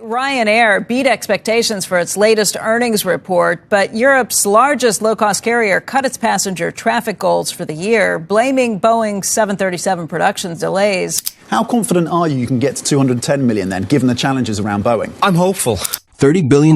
Ryanair beat expectations for its latest earnings report, but Europe's largest low-cost carrier cut its passenger traffic goals for the year, blaming Boeing's 737 production delays. How confident are you can get to 210 million then, given the challenges around Boeing? I'm hopeful. $30 billion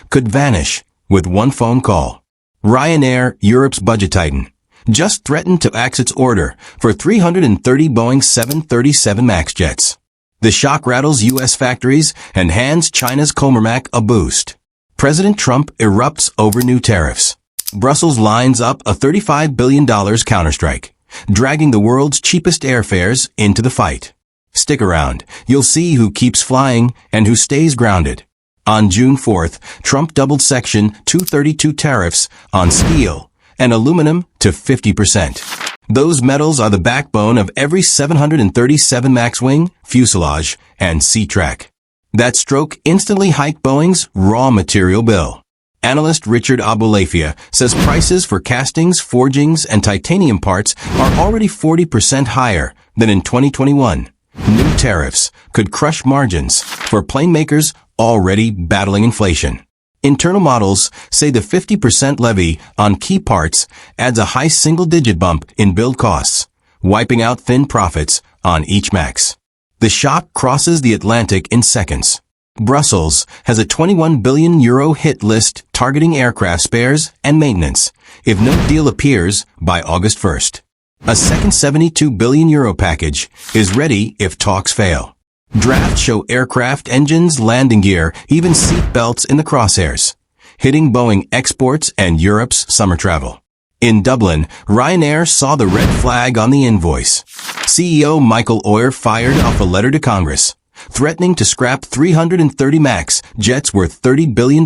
could vanish with one phone call. Ryanair, Europe's budget titan, just threatened to axe its order for 330 Boeing 737 MAX jets. The shock rattles U.S. factories and hands China's Comarmac a boost. President Trump erupts over new tariffs. Brussels lines up a $35 billion counterstrike, dragging the world's cheapest airfares into the fight. Stick around. You'll see who keeps flying and who stays grounded. On June 4th, Trump doubled Section 232 tariffs on steel and aluminum to 50%. Those metals are the backbone of every 737 MAX wing, fuselage, and C-track. That stroke instantly hiked Boeing's raw material bill. Analyst Richard Abulafia says prices for castings, forgings, and titanium parts are already 40% higher than in 2021. New tariffs could crush margins for plane makers already battling inflation. Internal models say the 50% levy on key parts adds a high single-digit bump in build costs, wiping out thin profits on each MAX. The shock crosses the Atlantic in seconds. Brussels has a €21 billion hit list targeting aircraft spares and maintenance if no deal appears by August 1st. A second €72 billion package is ready if talks fail. Drafts show aircraft engines, landing gear, even seat belts in the crosshairs, hitting Boeing exports and Europe's summer travel. In Dublin, Ryanair saw the red flag on the invoice. CEO Michael Oyer fired off a letter to Congress, threatening to scrap 330 MAX jets worth $30 billion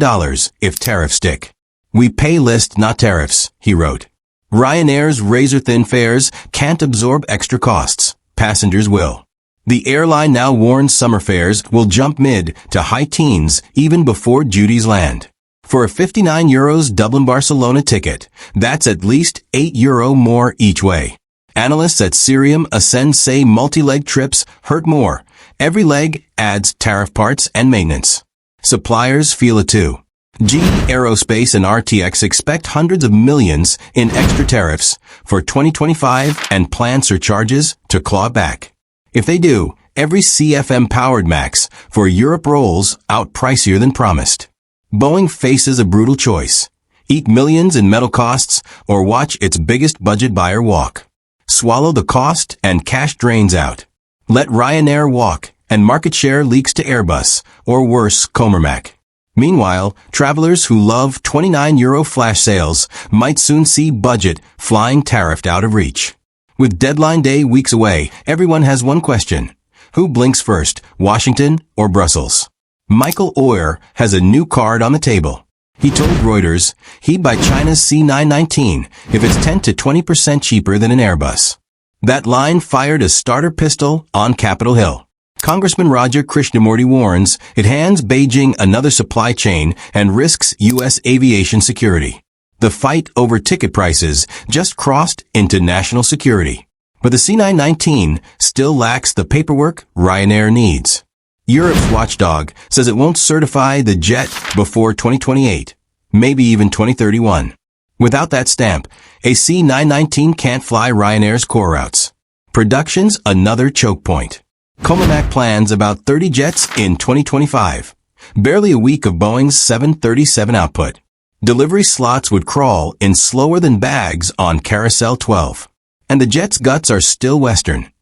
if tariffs stick. "We pay list, not tariffs," he wrote. Ryanair's razor-thin fares can't absorb extra costs. Passengers will. The airline now warns summer fares will jump mid to high teens even before duties land. For a €59 Dublin-Barcelona ticket, that's at least €8 more each way. Analysts at Cirium Ascend say multi-leg trips hurt more. Every leg adds tariff parts and maintenance. Suppliers feel it too. GE Aerospace and RTX expect hundreds of millions in extra tariffs for 2025 and plan surcharges to claw back. If they do, every CFM-powered MAX for Europe rolls out pricier than promised. Boeing faces a brutal choice. Eat millions in metal costs or watch its biggest budget buyer walk. Swallow the cost and cash drains out. Let Ryanair walk and market share leaks to Airbus, or worse, Comarmac. Meanwhile, travelers who love €29 flash sales might soon see budget flying tariffed out of reach. With deadline day weeks away, everyone has one question. Who blinks first, Washington or Brussels? Michael Oyer has a new card on the table. He told Reuters he'd buy China's C919 if it's 10 to 20% cheaper than an Airbus. That line fired a starter pistol on Capitol Hill. Congressman Roger Krishnamurti warns it hands Beijing another supply chain and risks U.S. aviation security. The fight over ticket prices just crossed into national security. But the C919 still lacks the paperwork Ryanair needs. Europe's watchdog says it won't certify the jet before 2028, maybe even 2031. Without that stamp, a C919 can't fly Ryanair's core routes. Production's another choke point. Comarmac plans about 30 jets in 2025, barely a week of Boeing's 737 output. Delivery slots would crawl in slower than bags on Carousel 12. And the jet's guts are still Western.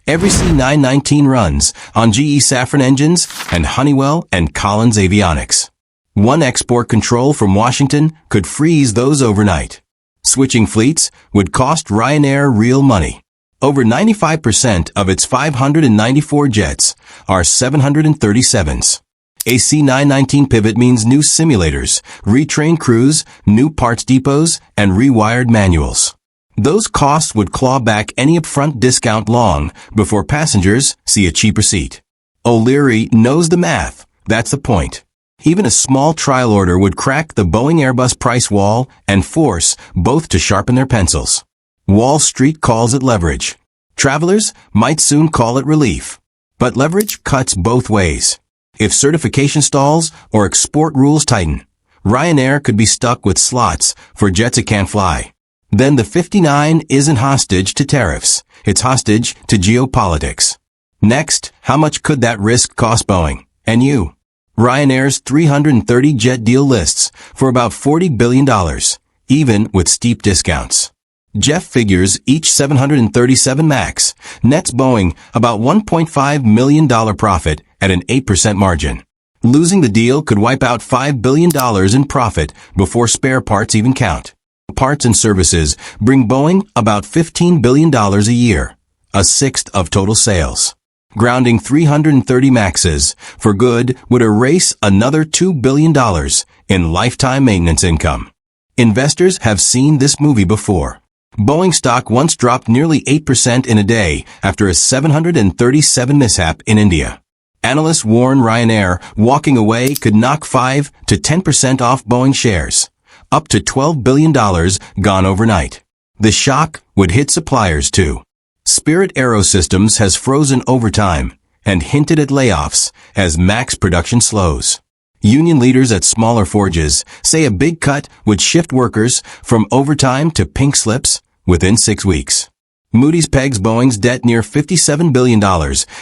Every C919 runs on GE Safran engines and Honeywell and Collins avionics. One export control from Washington could freeze those overnight. Switching fleets would cost Ryanair real money. Over 95% of its 594 jets are 737s. A C919 pivot means new simulators, retrained crews, new parts depots, and rewired manuals. Those costs would claw back any upfront discount long before passengers see a cheaper seat. O'Leary knows the math. That's the point. Even a small trial order would crack the Boeing-Airbus price wall and force both to sharpen their pencils. Wall Street calls it leverage. Travelers might soon call it relief. But leverage cuts both ways. If certification stalls or export rules tighten, Ryanair could be stuck with slots for jets it can't fly. Then the 59 isn't hostage to tariffs. It's hostage to geopolitics. Next, how much could that risk cost Boeing and you? Ryanair's 330 jet deal lists for about $40 billion, even with steep discounts. Jeff figures each 737 MAX nets Boeing about $1.5 million profit at an 8% margin. Losing the deal could wipe out $5 billion in profit before spare parts even count. Parts and services bring Boeing about $15 billion a year, a sixth of total sales. Grounding 330 MAXes for good would erase another $2 billion in lifetime maintenance income. Investors have seen this movie before. Boeing stock once dropped nearly 8% in a day after a 737 mishap in India. Analysts warn Ryanair walking away could knock 5 to 10% off Boeing shares, up to $12 billion gone overnight. The shock would hit suppliers too. Spirit Aerosystems has frozen overtime and hinted at layoffs as MAX production slows. Union leaders at smaller forges say a big cut would shift workers from overtime to pink slips within 6 weeks. Moody's pegs Boeing's debt near $57 billion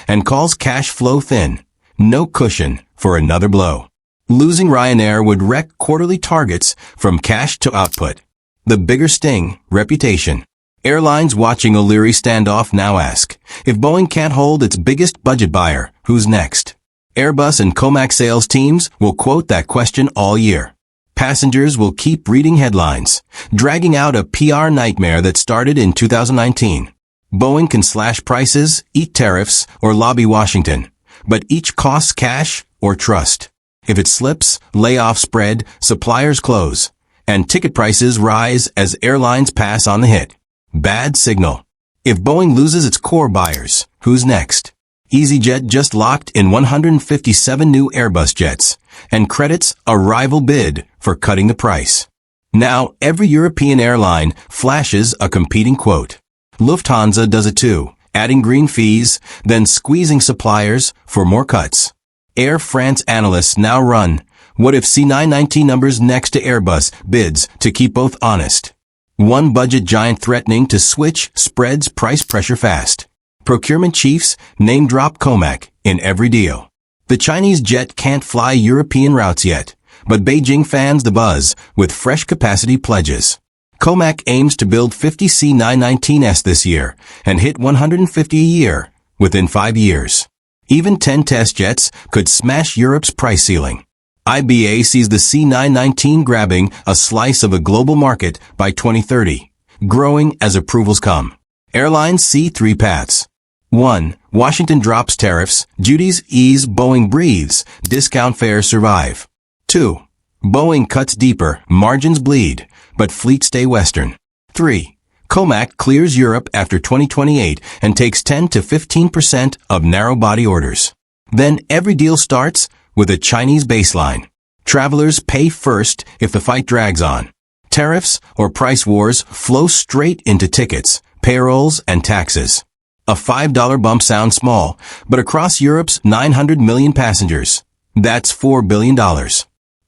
and calls cash flow thin. No cushion for another blow. Losing Ryanair would wreck quarterly targets from cash to output. The bigger sting, reputation. Airlines watching O'Leary standoff now ask, if Boeing can't hold its biggest budget buyer, who's next? Airbus and Comarmac sales teams will quote that question all year. Passengers will keep reading headlines, dragging out a PR nightmare that started in 2019. Boeing can slash prices, eat tariffs, or lobby Washington, but each costs cash or trust. If it slips, layoffs spread, suppliers close, and ticket prices rise as airlines pass on the hit. Bad signal. If Boeing loses its core buyers, who's next? EasyJet just locked in 157 new Airbus jets and credits a rival bid for cutting the price. Now, every European airline flashes a competing quote. Lufthansa does it too, adding green fees, then squeezing suppliers for more cuts. Air France analysts now run, what if C919 numbers next to Airbus bids to keep both honest? One budget giant threatening to switch spreads price pressure fast. Procurement chiefs name drop Comac in every deal. The Chinese jet can't fly European routes yet, but Beijing fans the buzz with fresh capacity pledges. Comac aims to build 50 C919s this year and hit 150 a year within 5 years. Even 10 test jets could smash Europe's price ceiling. IBA sees the C919 grabbing a slice of a global market by 2030, growing as approvals come. Airlines see 3 paths. 1. Washington drops tariffs, duties ease, Boeing breathes, discount fares survive. 2. Boeing cuts deeper, margins bleed, but fleets stay Western. 3. Comac clears Europe after 2028 and takes 10 to 15% of narrow-body orders. Then every deal starts with a Chinese baseline. Travelers pay first if the fight drags on. Tariffs or price wars flow straight into tickets, payrolls, and taxes. A $5 bump sounds small, but across Europe's 900 million passengers, that's $4 billion.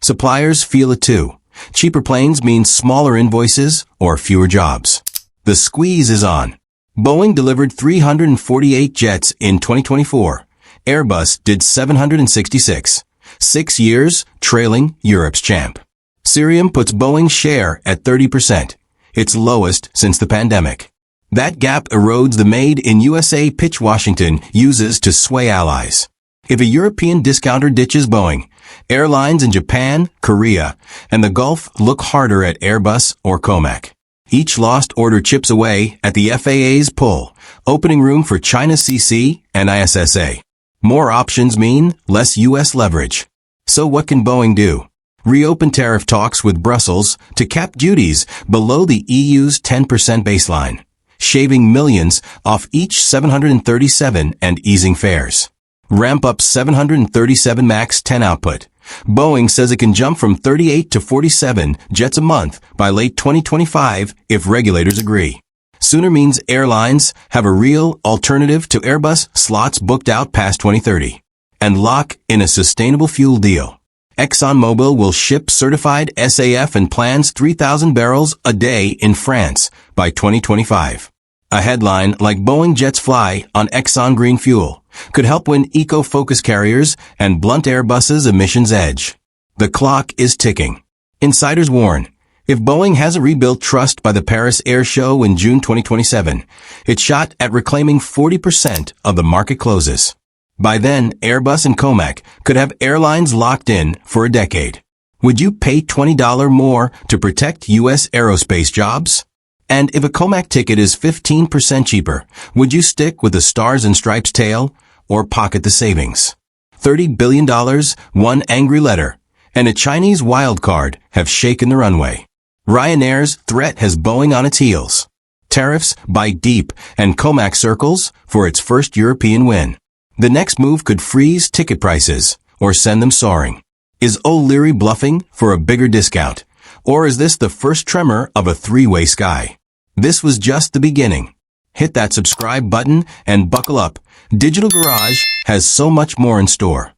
Suppliers feel it too. Cheaper planes means smaller invoices or fewer jobs. The squeeze is on. Boeing delivered 348 jets in 2024. Airbus did 766. 6 years trailing Europe's champ. Cirium puts Boeing's share at 30%, its lowest since the pandemic. That gap erodes the made in USA pitch Washington uses to sway allies. If a European discounter ditches Boeing, airlines in Japan, Korea, and the Gulf look harder at Airbus or Comac. Each lost order chips away at the FAA's pull, opening room for China CC and ISSA. More options mean less U.S. leverage. So what can Boeing do? Reopen tariff talks with Brussels to cap duties below the EU's 10% baseline, shaving millions off each 737 and easing fares. Ramp up 737 MAX 10 output. Boeing says it can jump from 38 to 47 jets a month by late 2025 if regulators agree. Sooner means airlines have a real alternative to Airbus slots booked out past 2030. and lock in a sustainable fuel deal. ExxonMobil will ship certified SAF and plans 3,000 barrels a day in France by 2025. A headline like Boeing jets fly on Exxon green fuel could help win eco-focused carriers and blunt Airbus's emissions edge. The clock is ticking. Insiders warn, if Boeing hasn't rebuilt trust by the Paris Air Show in June 2027, it's shot at reclaiming 40% of the market closes. By then, Airbus and Comarmac could have airlines locked in for a decade. Would you pay $20 more to protect U.S. aerospace jobs? And if a Comarmac ticket is 15% cheaper, would you stick with the Stars and Stripes tail or pocket the savings? $30 billion, one angry letter, and a Chinese wild card have shaken the runway. Ryanair's threat has Boeing on its heels. Tariffs bite deep and Comarmac circles for its first European win. The next move could freeze ticket prices or send them soaring. Is O'Leary bluffing for a bigger discount? Or is this the first tremor of a three-way sky? This was just the beginning. Hit that subscribe button and buckle up. Digital Garage has so much more in store.